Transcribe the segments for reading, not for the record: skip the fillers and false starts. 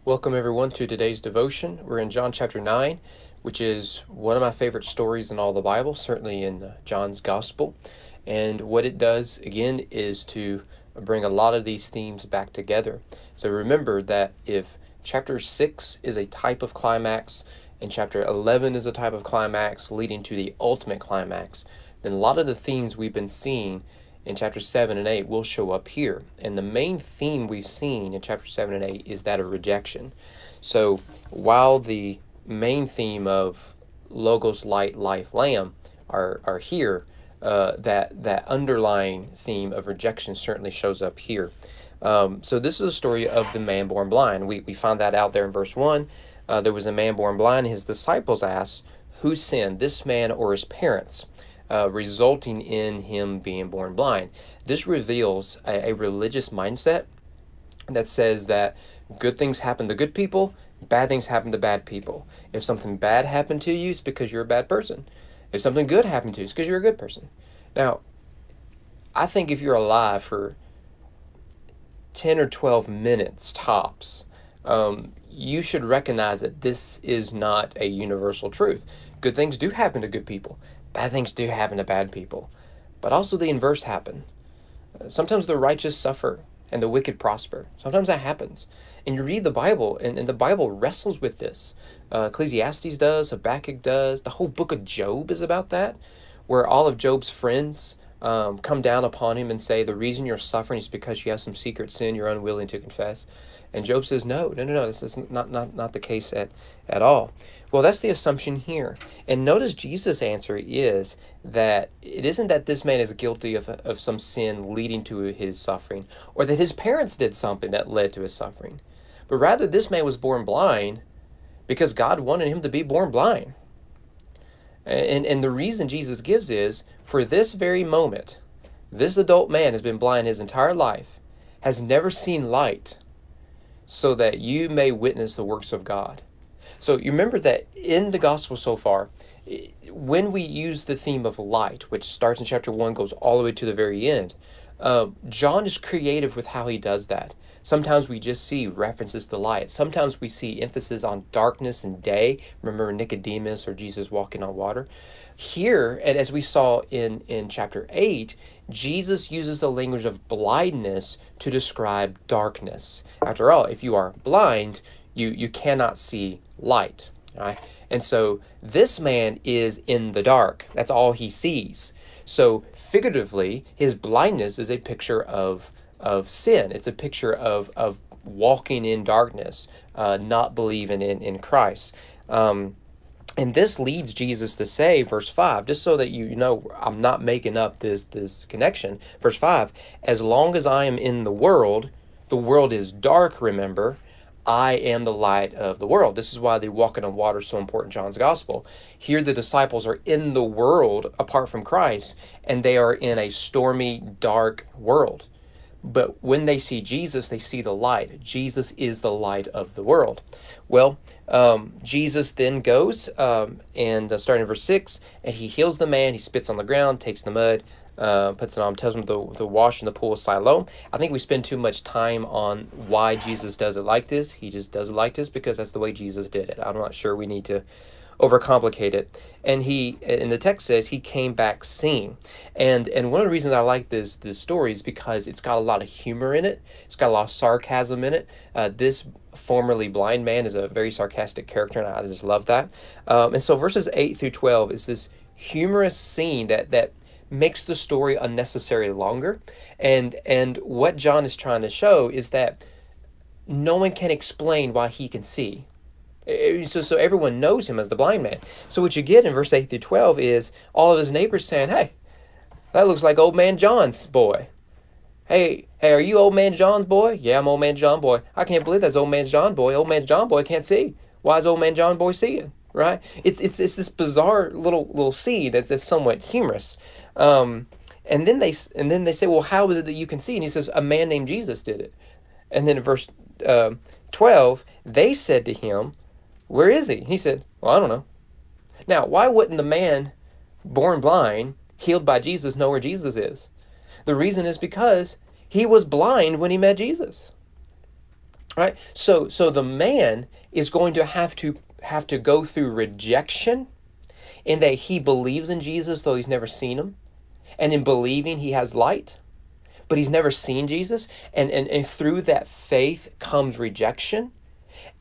Welcome everyone to today's devotion. We're in John chapter 9, which is one of my favorite stories in all the Bible, certainly in John's Gospel. And what it does, again, is to bring a lot of these themes back together. So remember that if chapter 6 is a type of climax, and chapter 11 is a type of climax leading to the ultimate climax, then a lot of the themes we've been seeing in chapter 7 and 8 will show up here. And the main theme we've seen in chapter 7 and 8 is that of rejection. So while the main theme of Logos, Light, Life, Lamb are here, that underlying theme of rejection certainly shows up here. So this is a story of the man born blind. We found that out there in verse 1. There was a man born blind. His disciples asked, who sinned, this man or his parents? Resulting in him being born blind. This reveals a religious mindset that says that good things happen to good people, bad things happen to bad people. If something bad happened to you, it's because you're a bad person. If something good happened to you, it's because you're a good person. Now, I think if you're alive for 10 or 12 minutes tops, you should recognize that this is not a universal truth. Good things do happen to good people. Bad things do happen to bad people, but also the inverse happen. Sometimes the righteous suffer and the wicked prosper. Sometimes that happens. And you read the Bible, and the Bible wrestles with this. Ecclesiastes does, Habakkuk does. The whole book of Job is about that, where all of Job's friends come down upon him and say, the reason you're suffering is because you have some secret sin you're unwilling to confess. And Job says, no, this is not the case at all. Well, that's the assumption here. And notice Jesus' answer is that it isn't that this man is guilty of some sin leading to his suffering, or that his parents did something that led to his suffering, but rather this man was born blind because God wanted him to be born blind. And the reason Jesus gives is, for this very moment, this adult man has been blind his entire life, has never seen light, so that you may witness the works of God. So you remember that in the gospel so far, when we use the theme of light, which starts in chapter 1, goes all the way to the very end, John is creative with how he does that. Sometimes we just see references to light. Sometimes we see emphasis on darkness and day. Remember Nicodemus or Jesus walking on water? Here, and as we saw in chapter 8, Jesus uses the language of blindness to describe darkness. After all, if you are blind, you cannot see light. Right? And so this man is in the dark. That's all he sees. So figuratively, his blindness is a picture of sin. It's a picture of walking in darkness, not believing in Christ. And this leads Jesus to say, verse 5, just so that you know I'm not making up this connection. Verse 5, as long as I am in the world is dark, remember, I am the light of the world. This is why the walking on water is so important in John's gospel. Here the disciples are in the world apart from Christ, and they are in a stormy, dark world. But when they see Jesus, they see the light. Jesus is the light of the world. Well, Jesus then goes, and starting in verse 6, and he heals the man. He spits on the ground, takes the mud, puts it on, tells him to wash in the pool of Siloam. I think we spend too much time on why Jesus does it like this. He just does it like this because that's the way Jesus did it. I'm not sure we need to overcomplicate it. And the text says he came back seeing. And one of the reasons I like this story is because it's got a lot of humor in it. It's got a lot of sarcasm in it. This formerly blind man is a very sarcastic character, and I just love that. And so verses 8 through 12 is this humorous scene that makes the story unnecessarily longer. And what John is trying to show is that no one can explain why he can see. So everyone knows him as the blind man. So what you get in verse 8 through 12 is all of his neighbors saying, hey, that looks like old man John's boy. Hey, are you old man John's boy? Yeah, I'm old man John boy. I can't believe that's old man John boy. Old man John boy can't see. Why is old man John boy seeing? Right? It's this bizarre little scene that's somewhat humorous. And then they say, well, how is it that you can see? And he says, a man named Jesus did it. And then in verse 12, they said to him, where is he? He said, well, I don't know. Now, why wouldn't the man born blind, healed by Jesus, know where Jesus is? The reason is because he was blind when he met Jesus. right? So the man is going to have to go through rejection in that he believes in Jesus though he's never seen him, and in believing he has light, but he's never seen Jesus, and through that faith comes rejection.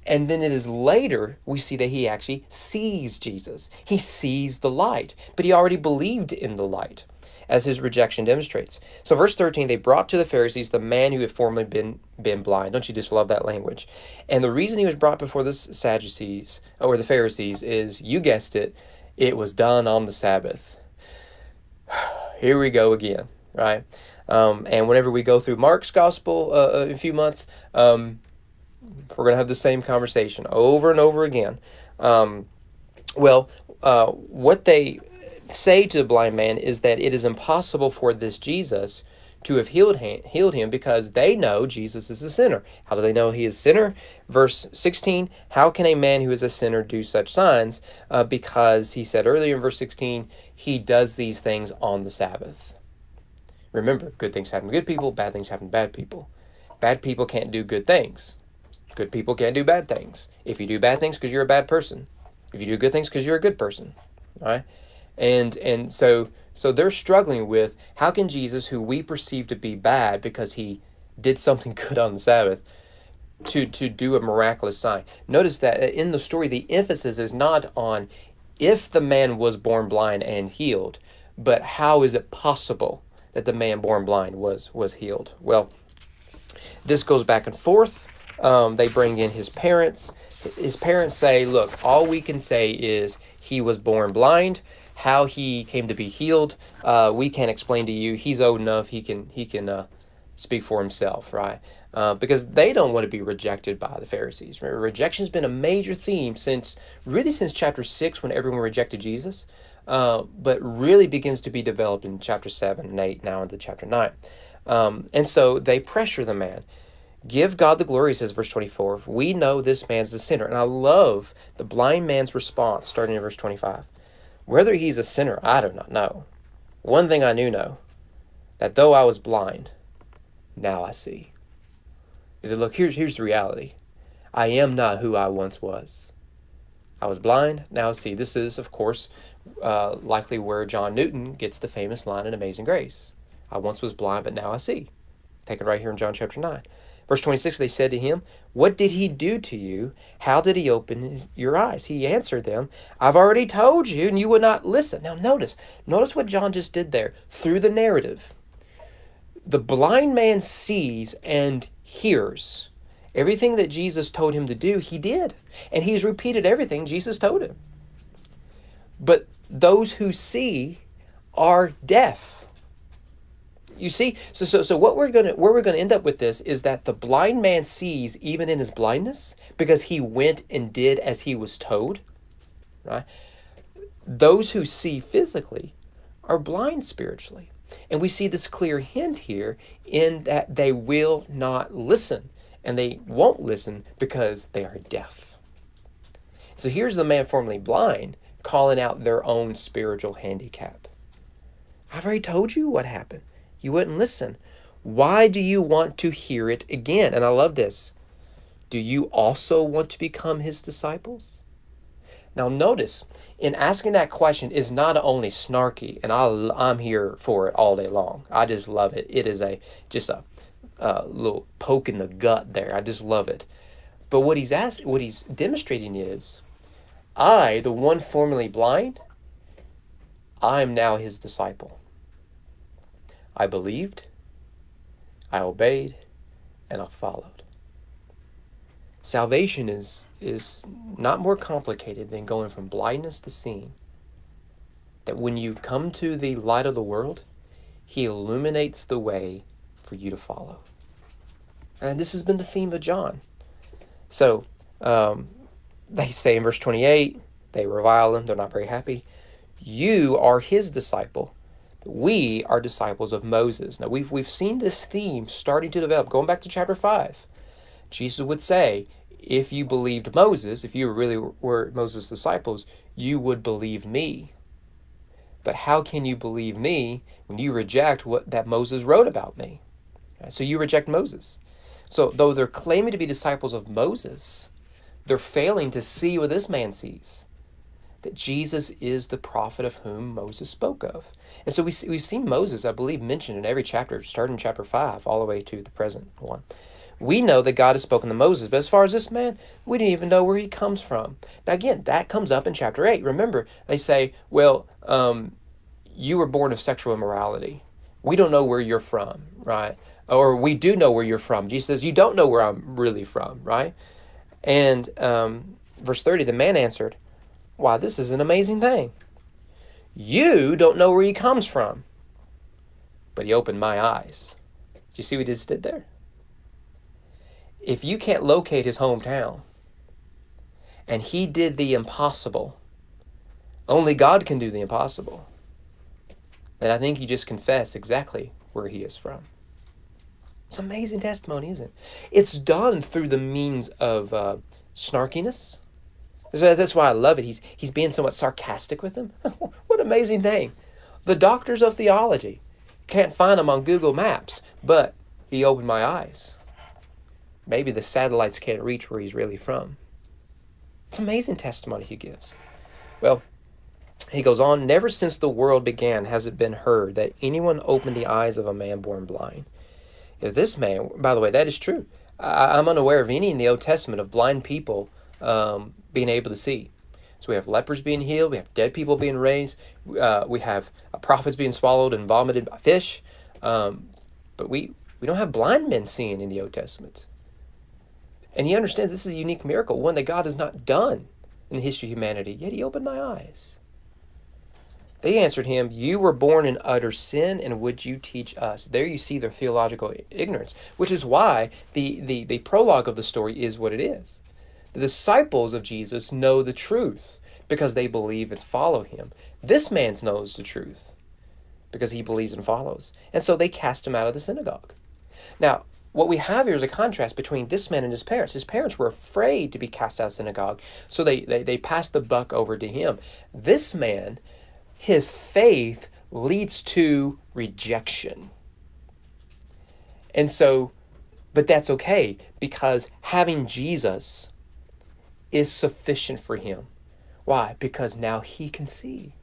And then it is later we see that he actually sees Jesus. He sees the light, but he already believed in the light, as his rejection demonstrates. So verse 13, they brought to the Pharisees the man who had formerly been blind. Don't you just love that language? And the reason he was brought before the Sadducees, or the Pharisees, is, you guessed it, it was done on the Sabbath. Here we go again, right? And whenever we go through Mark's gospel in a few months, we're going to have the same conversation over and over again. What they say to the blind man is that it is impossible for this Jesus to have healed him because they know Jesus is a sinner. How do they know he is a sinner? Verse 16, how can a man who is a sinner do such signs? Because he said earlier in verse 16, he does these things on the Sabbath. Remember, good things happen to good people, bad things happen to bad people. Bad people can't do good things. Good people can't do bad things. If you do bad things because you're a bad person. If you do good things because you're a good person. All right? And so they're struggling with, how can Jesus, who we perceive to be bad because he did something good on the Sabbath, to do a miraculous sign? Notice that in the story, the emphasis is not on if the man was born blind and healed, but how is it possible that the man born blind was healed? Well, this goes back and forth. They bring in his parents. His parents say, look, all we can say is he was born blind. How he came to be healed, we can't explain to you. He's old enough. He can speak for himself, right? Because they don't want to be rejected by the Pharisees. Rejection's been a major theme since chapter 6, when everyone rejected Jesus, but really begins to be developed in chapter 7 and 8, now into chapter 9. And so they pressure the man. Give God the glory, says verse 24. We know this man's a sinner. And I love the blind man's response starting in verse 25. Whether he's a sinner, I do not know. One thing I do know, that though I was blind, now I see. He said, look, here's the reality. I am not who I once was. I was blind, now I see. This is, of course, likely where John Newton gets the famous line in Amazing Grace. I once was blind, but now I see. Taken right here in John chapter 9. Verse 26, they said to him, what did he do to you? How did he open your eyes? He answered them, I've already told you, and you would not listen. Now notice what John just did there. Through the narrative, the blind man sees and hears. Everything that Jesus told him to do, he did. And he's repeated everything Jesus told him. But those who see are deaf. You see, so what where we're gonna end up with this is that the blind man sees even in his blindness because he went and did as he was told, right? Those who see physically are blind spiritually, and we see this clear hint here in that they will not listen, and they won't listen because they are deaf. So here's the man formerly blind calling out their own spiritual handicap. I've already told you what happened. You wouldn't listen. Why do you want to hear it again? And I love this. Do you also want to become his disciples? Now notice, in asking that question is not only snarky, and I'm here for it all day long. I just love it. It is just a little poke in the gut there. I just love it. But what he's demonstrating is, I, the one formerly blind, I am now his disciple. I believed, I obeyed, and I followed. Salvation is not more complicated than going from blindness to seeing. That when you come to the light of the world, he illuminates the way for you to follow. And this has been the theme of John. So, they say in verse 28, they revile him, they're not very happy. You are his disciple. We are disciples of Moses. Now, we've seen this theme starting to develop. Going back to chapter 5, Jesus would say, if you believed Moses, if you really were Moses' disciples, you would believe me. But how can you believe me when you reject what that Moses wrote about me? So you reject Moses. So though they're claiming to be disciples of Moses, they're failing to see what this man sees, that Jesus is the prophet of whom Moses spoke of. And so we've seen Moses, I believe, mentioned in every chapter, starting in chapter 5, all the way to the present one. We know that God has spoken to Moses, but as far as this man, we didn't even know where he comes from. Now again, that comes up in chapter 8. Remember, they say, well, you were born of sexual immorality. We don't know where you're from, right? Or we do know where you're from. Jesus says, you don't know where I'm really from, right? And verse 30, the man answered, why, this is an amazing thing. You don't know where he comes from, but he opened my eyes. Do you see what he just did there? If you can't locate his hometown, and he did the impossible, only God can do the impossible, then I think you just confess exactly where he is from. It's amazing testimony, isn't it? It's done through the means of snarkiness. That's why I love it. He's being somewhat sarcastic with them. What an amazing thing. The doctors of theology can't find him on Google Maps, but he opened my eyes. Maybe the satellites can't reach where he's really from. It's amazing testimony he gives. Well, he goes on, never since the world began has it been heard that anyone opened the eyes of a man born blind. If this man, by the way, that is true. I'm unaware of any in the Old Testament of blind people being able to see. So we have lepers being healed. We have dead people being raised. We have prophets being swallowed and vomited by fish. But we don't have blind men seeing in the Old Testament. And he understands this is a unique miracle, one that God has not done in the history of humanity. Yet he opened my eyes. They answered him, you were born in utter sin, and would you teach us? There you see their theological ignorance, which is why the prologue of the story is what it is. The disciples of Jesus know the truth because they believe and follow him. This man knows the truth because he believes and follows. And so they cast him out of the synagogue. Now, what we have here is a contrast between this man and his parents. His parents were afraid to be cast out of the synagogue, so they passed the buck over to him. This man, his faith leads to rejection. And so, but that's okay, because having Jesus is sufficient for him. Why? Because now he can see.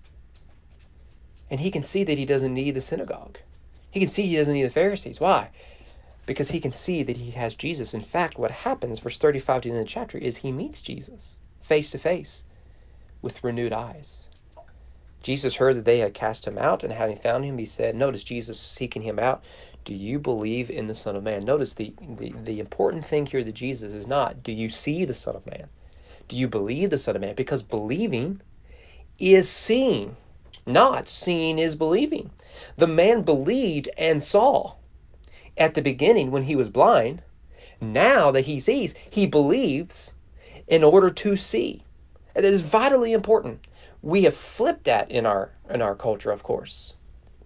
And he can see that he doesn't need the synagogue. He can see he doesn't need the Pharisees. Why? Because he can see that he has Jesus. In fact, what happens, verse 35 to the end of the chapter, is he meets Jesus face to face with renewed eyes. Jesus heard that they had cast him out, and having found him, he said, notice Jesus seeking him out, do you believe in the Son of Man? Notice the important thing here that Jesus is not, do you see the Son of Man? Do you believe the Son of Man? Because believing is seeing, not seeing is believing. The man believed and saw at the beginning when he was blind. Now that he sees, he believes in order to see. It is vitally important. We have flipped that in our culture, of course,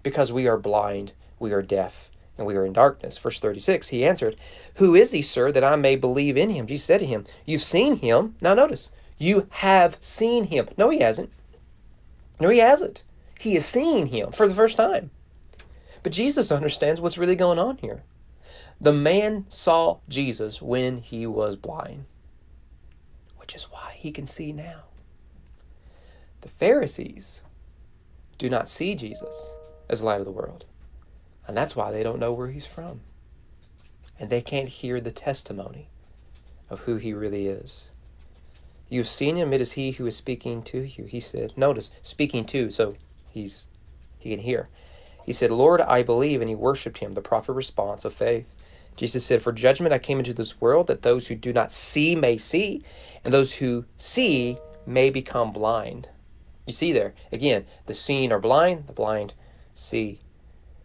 because we are blind, we are deaf, and we are in darkness. Verse 36, he answered, who is he, sir, that I may believe in him? Jesus said to him, you've seen him. Now notice, you have seen him. No, he hasn't. No, he hasn't. He is seeing him for the first time. But Jesus understands what's really going on here. The man saw Jesus when he was blind, which is why he can see now. The Pharisees do not see Jesus as light of the world. And that's why they don't know where he's from. And they can't hear the testimony of who he really is. You've seen him, it is he who is speaking to you. He said, notice, speaking to, so he can hear. He said, Lord, I believe, and he worshipped him, the proper response of faith. Jesus said, for judgment I came into this world, that those who do not see may see, and those who see may become blind. You see there, again, the seeing are blind, the blind see.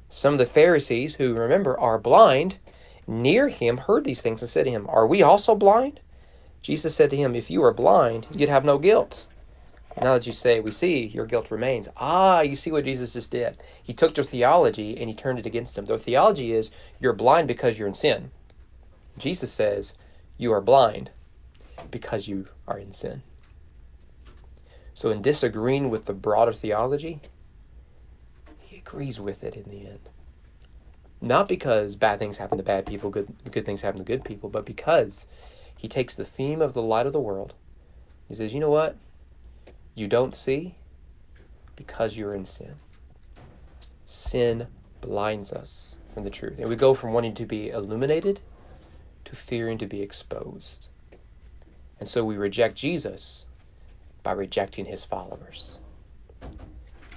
Some of the Pharisees, who, remember, are blind, near him heard these things and said to him, are we also blind? Jesus said to him, if you were blind, you'd have no guilt. Now that you say, we see, your guilt remains. You see what Jesus just did. He took their theology and he turned it against them. Their theology is, you're blind because you're in sin. Jesus says, you are blind because you are in sin. So in disagreeing with the broader theology, he agrees with it in the end. Not because bad things happen to bad people, good things happen to good people, but because he takes the theme of the light of the world. He says, you know what? You don't see because you're in sin. Sin blinds us from the truth. And we go from wanting to be illuminated to fearing to be exposed. And so we reject Jesus by rejecting his followers.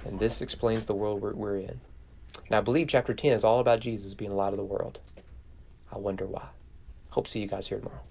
And this explains the world we're in. And I believe chapter 10 is all about Jesus being the light of the world. I wonder why. Hope to see you guys here tomorrow.